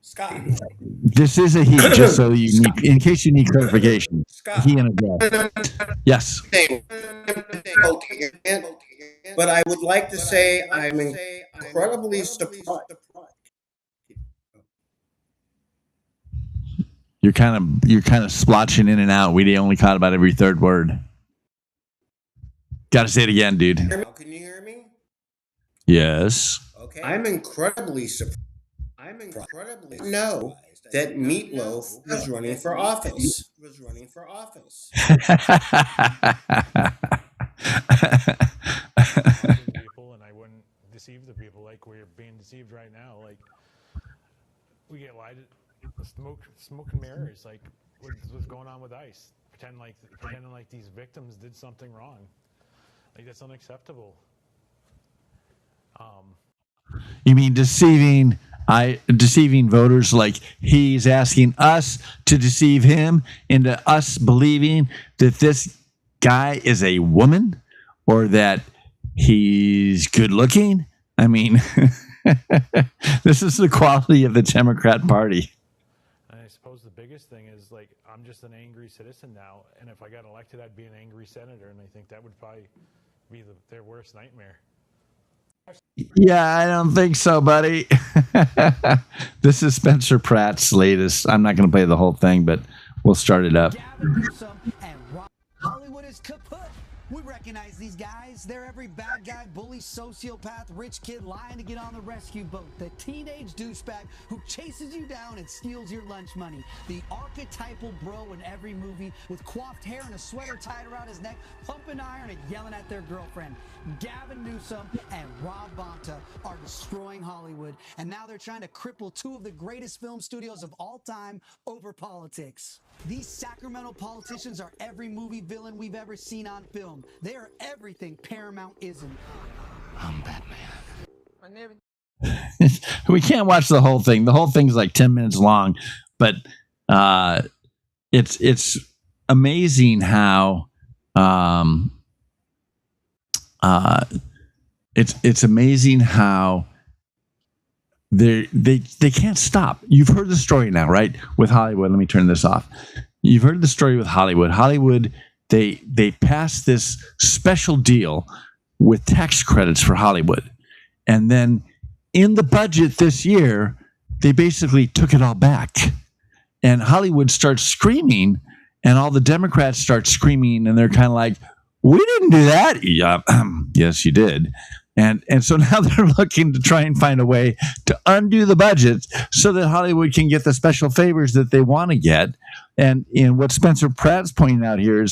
Scott. This is a he, just so you need, in case you need clarification. He and a girl. Yes. But I would like to say I'm incredibly surprised. You're kind of splotching in and out. We only caught about every third word. Got to say it again, dude. Can you hear me? Yes. Okay. I'm incredibly surprised. Know that Meatloaf was running for office. People, and I wouldn't deceive the people like we're being deceived right now. Like we get lied to, smoke and mirrors. Like what's going on with ICE? Pretending like these victims did something wrong. Like that's unacceptable. You mean deceiving voters? Like he's asking us to deceive him into us believing that this guy is a woman or that he's good looking? I mean, this is the quality of the Democrat Party. And I suppose the biggest thing is like I'm just an angry citizen now, and if I got elected, I'd be an angry senator, and I think that would probably be their worst nightmare. Yeah, I don't think so, buddy. This is Spencer Pratt's latest. I'm not going to play the whole thing, but we'll start it up. Hollywood is kaput. We recognize these guys. They're every bad guy, bully, sociopath, rich kid lying to get on the rescue boat. The teenage douchebag who chases you down and steals your lunch money. The archetypal bro in every movie with coiffed hair and a sweater tied around his neck, pumping iron and yelling at their girlfriend. Gavin Newsom and Rob Bonta are destroying Hollywood, and now they're trying to cripple two of the greatest film studios of all time over politics. These Sacramento politicians are every movie villain we've ever seen on film. They are everything Paramount isn't. I'm Batman. We can't watch the whole thing. The whole thing's like 10 minutes long, but it's amazing how it's amazing how they can't stop. You've heard the story now, right? With Hollywood. Let me turn this off. You've heard the story with Hollywood. Hollywood, they passed this special deal with tax credits for Hollywood. And then in the budget this year, they basically took it all back. And Hollywood starts screaming, and all the Democrats start screaming, and they're kind of like, we didn't do that. Yeah, yes, you did. And so now they're looking to try and find a way to undo the budget so that Hollywood can get the special favors that they want to get. And what Spencer Pratt's pointing out here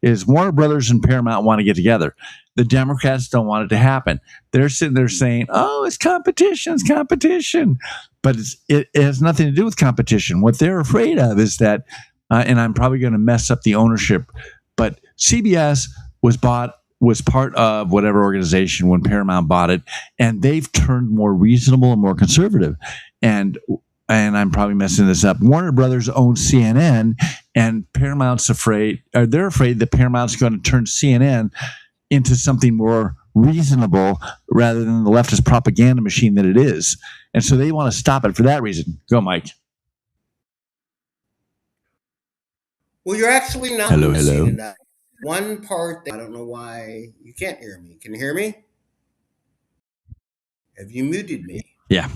is Warner Brothers and Paramount want to get together. The Democrats don't want it to happen. They're sitting there saying, oh, it's competition. But it has nothing to do with competition. What they're afraid of is that, and I'm probably going to mess up the ownership, but CBS was part of whatever organization when Paramount bought it, and they've turned more reasonable and more conservative. And I'm probably messing this up. Warner Brothers owns CNN, and they're afraid that Paramount's going to turn CNN into something more reasonable rather than the leftist propaganda machine that it is. And so they want to stop it for that reason. Go, Mike. Well, you're actually not Hello, missing hello. enough. One part that I don't know why you can't hear me. Can you hear me? Have you muted me? Yeah.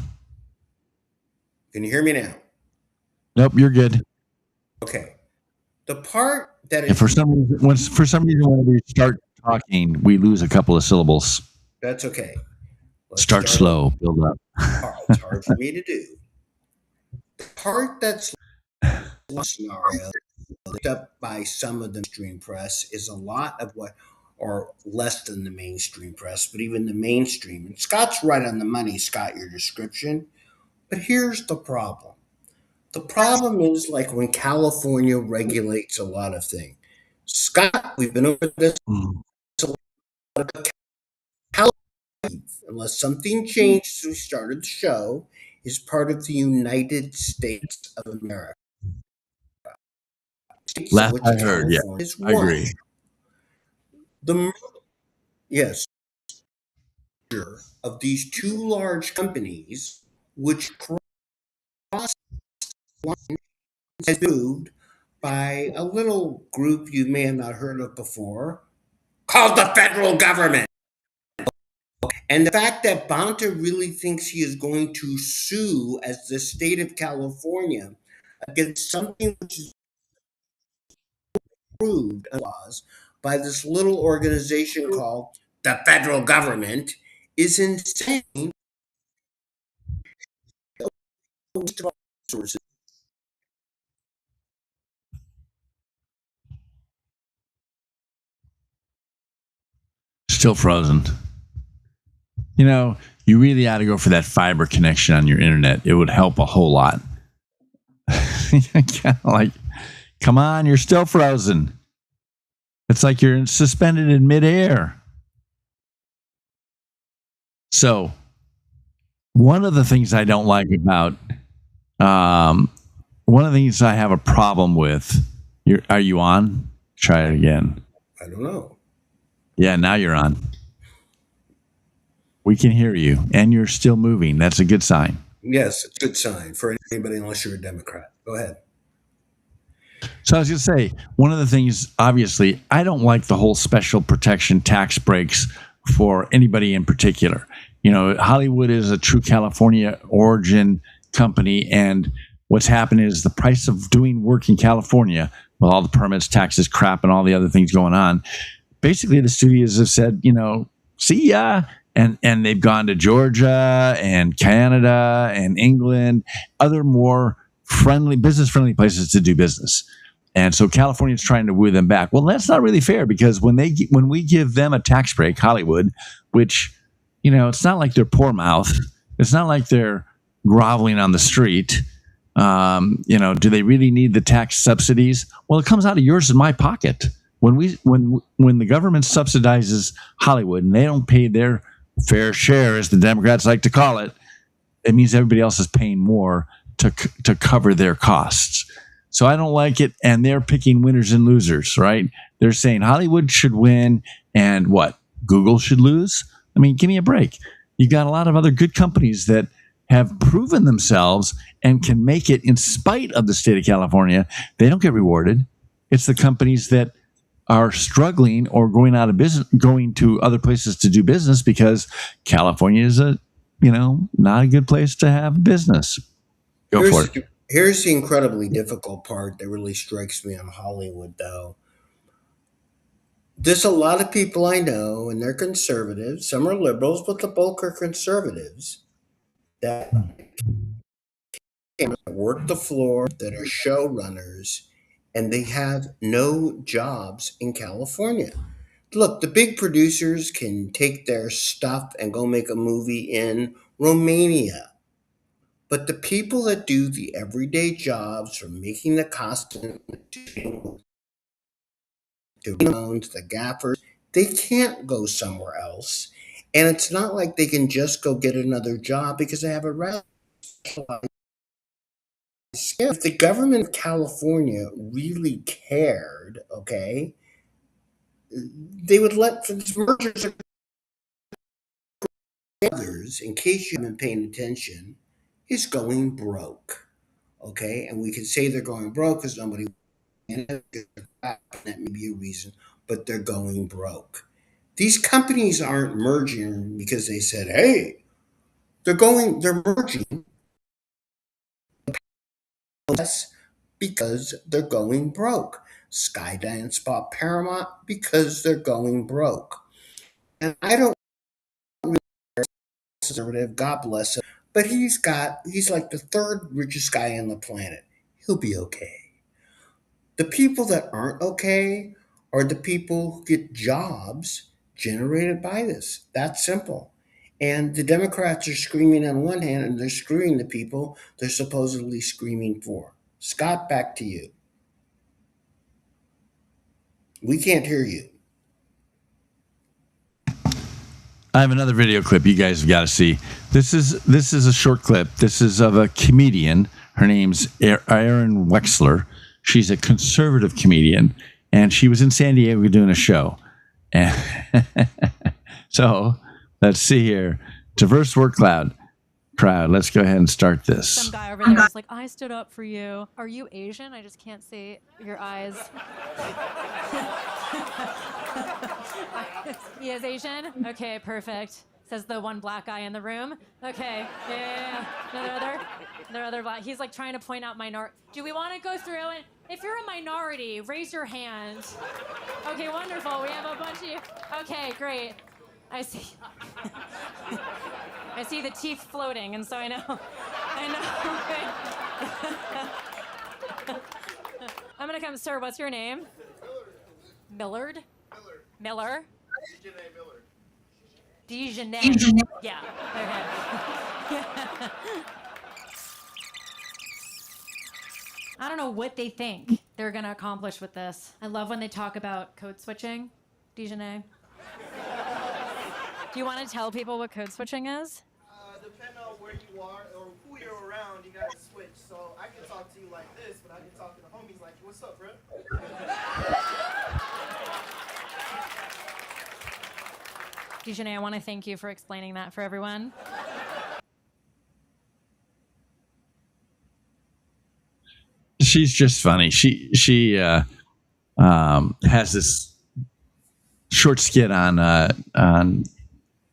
Can you hear me now? Nope, you're good. Okay. The part that And is for some reason, when we start talking, we lose a couple of syllables. that's okay. Let's Start slow, build up. It's hard for me to do. The part that's scenario looked up by some of the mainstream press is a lot of what, or less than the mainstream press, but even the mainstream. And Scott's right on the money, Scott, your description. But here's the problem. The problem is like when California regulates a lot of things. Scott, we've been over this. Unless something changed since we started the show, is part of the United States of America. Last I heard, yeah, I agree. Yes, of these two large companies, which cross lines, has moved by a little group you may have not heard of before, called the federal government. And the fact that Bonta really thinks he is going to sue as the state of California against something which is approved laws by this little organization called the federal government is insane. Still frozen. You know, you really ought to go for that fiber connection on your internet. It would help a whole lot. Kind of like, come on, you're still frozen. It's like you're suspended in midair. So, one of the things I don't like about, one of the things I have a problem with, are you on? Try it again. I don't know. Yeah, now you're on. We can hear you, and you're still moving. That's a good sign. Yes, it's a good sign for anybody unless you're a Democrat. Go ahead. So I was going to say, one of the things, obviously, I don't like the whole special protection tax breaks for anybody in particular. You know, Hollywood is a true California origin company, and what's happened is the price of doing work in California, with all the permits, taxes, crap, and all the other things going on, basically the studios have said, you know, see ya. And they've gone to Georgia and Canada and England, other more business-friendly places to do business. And so California's trying to woo them back. Well, that's not really fair, because when we give them a tax break, Hollywood, which, you know, it's not like they're poor mouth. It's not like they're groveling on the street. You know, do they really need the tax subsidies? Well, it comes out of yours and my pocket. When the government subsidizes Hollywood and they don't pay their fair share, as the Democrats like to call it, it means everybody else is paying more to cover their costs. So I don't like it, and they're picking winners and losers, right? They're saying Hollywood should win, and what? Google should lose? I mean, give me a break. You got a lot of other good companies that have proven themselves and can make it in spite of the state of California. They don't get rewarded. It's the companies that are struggling or going out of business, going to other places to do business, because California is not a good place to have business. Go for it. Here's the incredibly difficult part that really strikes me on Hollywood, though. There's a lot of people I know, and they're conservatives. Some are liberals, but the bulk are conservatives that work the floor, that are showrunners, and they have no jobs in California. Look, the big producers can take their stuff and go make a movie in Romania. But the people that do the everyday jobs, from making the costume to the gaffers, they can't go somewhere else. And it's not like they can just go get another job because they have a rather specialized skill. If the government of California really cared, okay, they would let mergers others, in case you haven't been paying attention, is going broke. Okay, and we can say they're going broke because nobody. That may be a reason, but they're going broke. These companies aren't merging because they said, "Hey, they're merging." Because they're going broke. Skydance bought Paramount because they're going broke. And I don't really conservative, God bless him, but he's like the third richest guy on the planet. He'll be okay. The people that aren't okay are the people who get jobs generated by this. That's simple. And the Democrats are screaming on one hand and they're screwing the people they're supposedly screaming for. Scott, back to you. We can't hear you. I have another video clip you guys have got to see. This is a short clip. This is of a comedian. Her name's Erin Wexler. She's a conservative comedian, and she was in San Diego doing a show. And so let's see here. Diverse word crowd. Let's go ahead and start this. Some guy over there was like, I stood up for you. Are you Asian? I just can't see your eyes. He is Asian? Okay, perfect. Says the one black guy in the room. Okay, yeah. No other black. He's like trying to point out minority. Do we want to go through and if you're a minority, raise your hand. Okay, wonderful. We have a bunch of you. Okay, great. I see. I see the teeth floating, and so I know. I'm gonna come, sir. What's your name? Millard. Miller. Dijonay. Yeah. Okay. I don't know what they think they're gonna accomplish with this. I love when they talk about code switching. Dijonay. Do you want to tell people what code switching is? Depending on where you are or who you're around, you gotta switch. So I can talk to you like this, but I can talk to the homies like, what's up, bro? Dijonay, I want to thank you for explaining that for everyone. She's just funny. She has this short skit on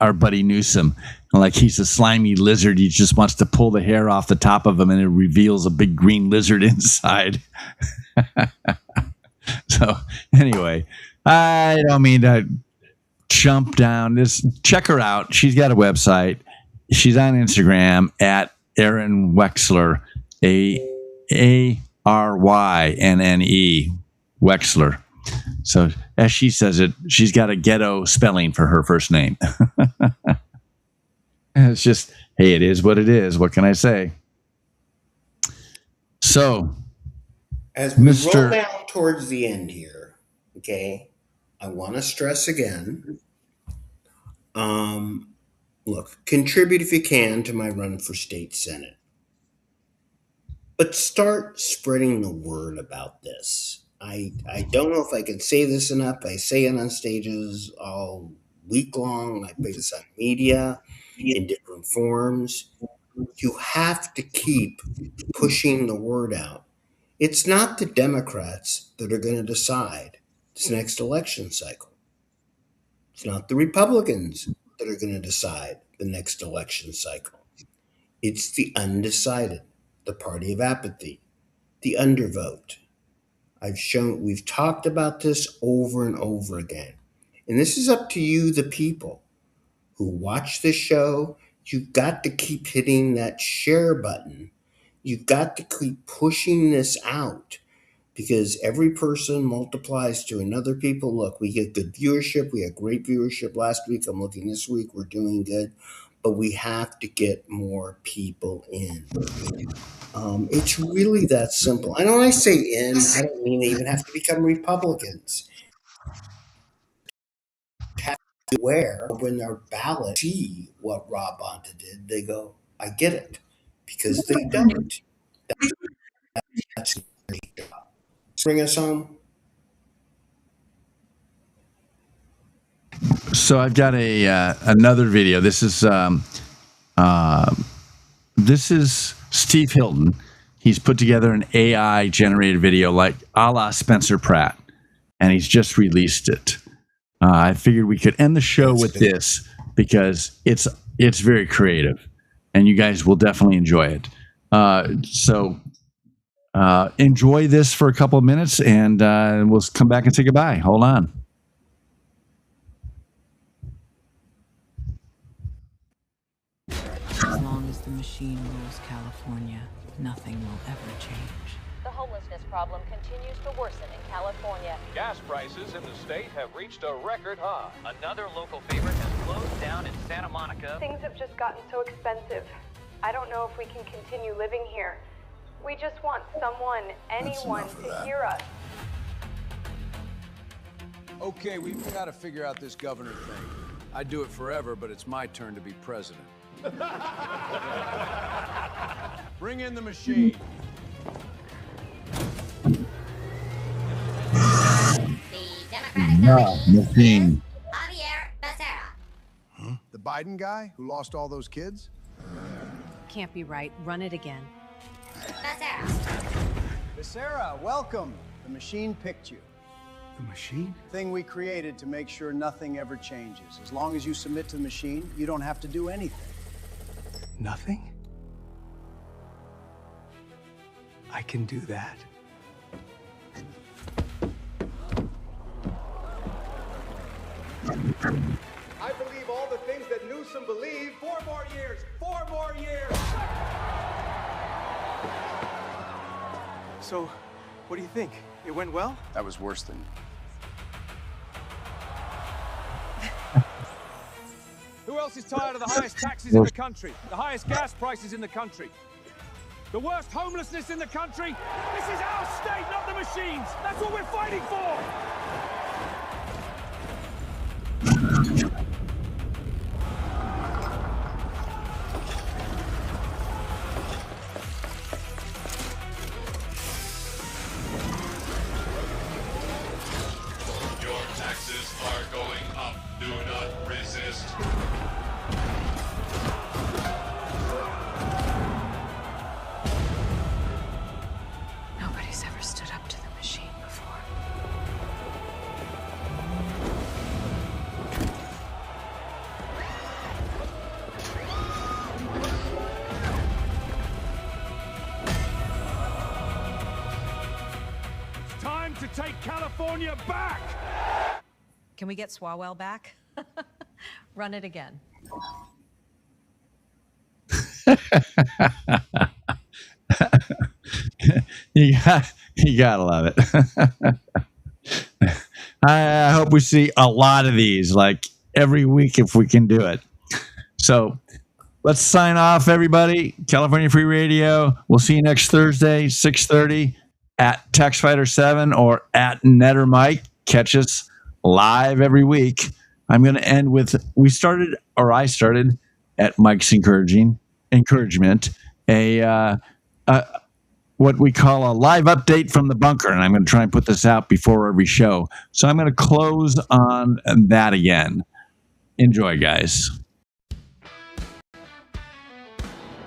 our buddy Newsom. Like he's a slimy lizard. He just wants to pull the hair off the top of him and it reveals a big green lizard inside. So anyway, I don't mean to jump down this. Check her out. She's got a website. She's on Instagram at Erin Wexler, ARYNNE Wexler. So as she says it, she's got a ghetto spelling for her first name. And it's just, hey, it is what it is. What can I say? So, as we roll down towards the end here, okay, I want to stress again. Look, contribute if you can to my run for state senate, but start spreading the word about this. I don't know if I can say this enough. I say it on stages all week long. I put this on media in different forms. You have to keep pushing the word out. It's not the Democrats that are going to decide this next election cycle. It's not the Republicans that are going to decide the next election cycle. It's the undecided, the party of apathy, the undervote. We've talked about this over and over again. And this is up to you, the people who watch this show. You've got to keep hitting that share button. You've got to keep pushing this out because every person multiplies to another people. Look, we get good viewership. We had great viewership last week. I'm looking this week. We're doing good. But we have to get more people in. It's really that simple. And when I say in, I don't mean they even have to become Republicans. Where when their ballot see what Rob Bonta did, they go, I get it. Because they don't. That's their job. Bring us home. So I've got another video. This is Steve Hilton. He's put together an AI generated video like a la Spencer Pratt, and he's just released it. I figured we could end the show with this because it's very creative, and you guys will definitely enjoy it. So enjoy this for a couple of minutes, and we'll come back and say goodbye. Hold on. As long as the machine rules California, nothing will ever change. The homelessness problem continues to worsen in California. Gas prices in the state have reached a record high. Another local favorite has closed down in Santa Monica. Things have just gotten so expensive. I don't know if we can continue living here. We just want someone, anyone, to hear us. Okay, we've got to figure out this governor thing. I'd do it forever, but it's my turn to be president. Bring in the machine. Machine. The Biden guy who lost all those kids? Can't be right. Run it again. Becerra, welcome. The machine picked you. The machine? Thing we created to make sure nothing ever changes. As long as you submit to the machine, you don't have to do anything. Nothing? I can do that. I believe all the things that Newsom believed. 4 more years! 4 more years! So, what do you think? It went well? That was worse than... Who else is tired of the highest taxes in the country? The highest gas prices in the country? The worst homelessness in the country? This is our state, not the machines! That's what we're fighting for! Your taxes are going up. Do not resist. Nobody's ever stood up to the machine before. It's time to take California back! Can we get Swalwell back? Run it again. You gotta love it. I hope we see a lot of these, like every week if we can do it. So let's sign off, everybody. California Free Radio. We'll see you next Thursday, 6:30 at TaxFighter7 or at Netter Mike. Catch us live every week. I'm going to end with I started at Mike's encouragement, what we call a live update from the bunker, and I'm going to try and put this out before every show. So I'm going to close on that again. Enjoy, guys.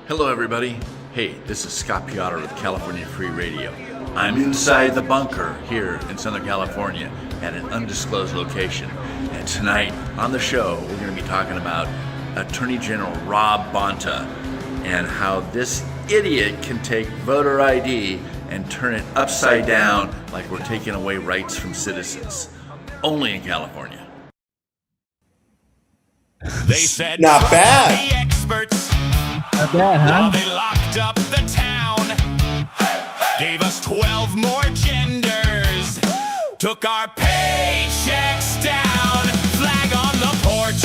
Hello, everybody. Hey, this is Scott Piotr with California Free Radio. I'm inside the bunker here in Southern California at an undisclosed location. And tonight on the show, we're going to be talking about Attorney General Rob Bonta and how this idiot can take voter ID and turn it upside down like we're taking away rights from citizens. Only in California. They said Not bad. The experts. Not bad, huh? While they locked up the town. Gave us 12 more genders. Took our paychecks down. Flag on the porch.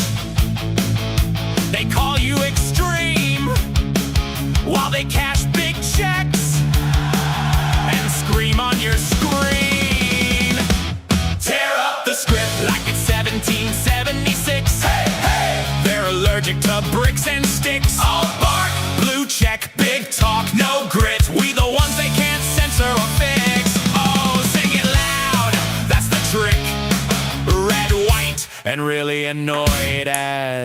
They call you extreme while they cash big checks and scream on your screen. Tear up the script like it's 1776. Hey, hey. They're allergic to bricks and sticks. All bark, blue check, big talk, no grit. We the ones they can't censor or fix. Oh, sing it loud, that's the trick. annoyed at.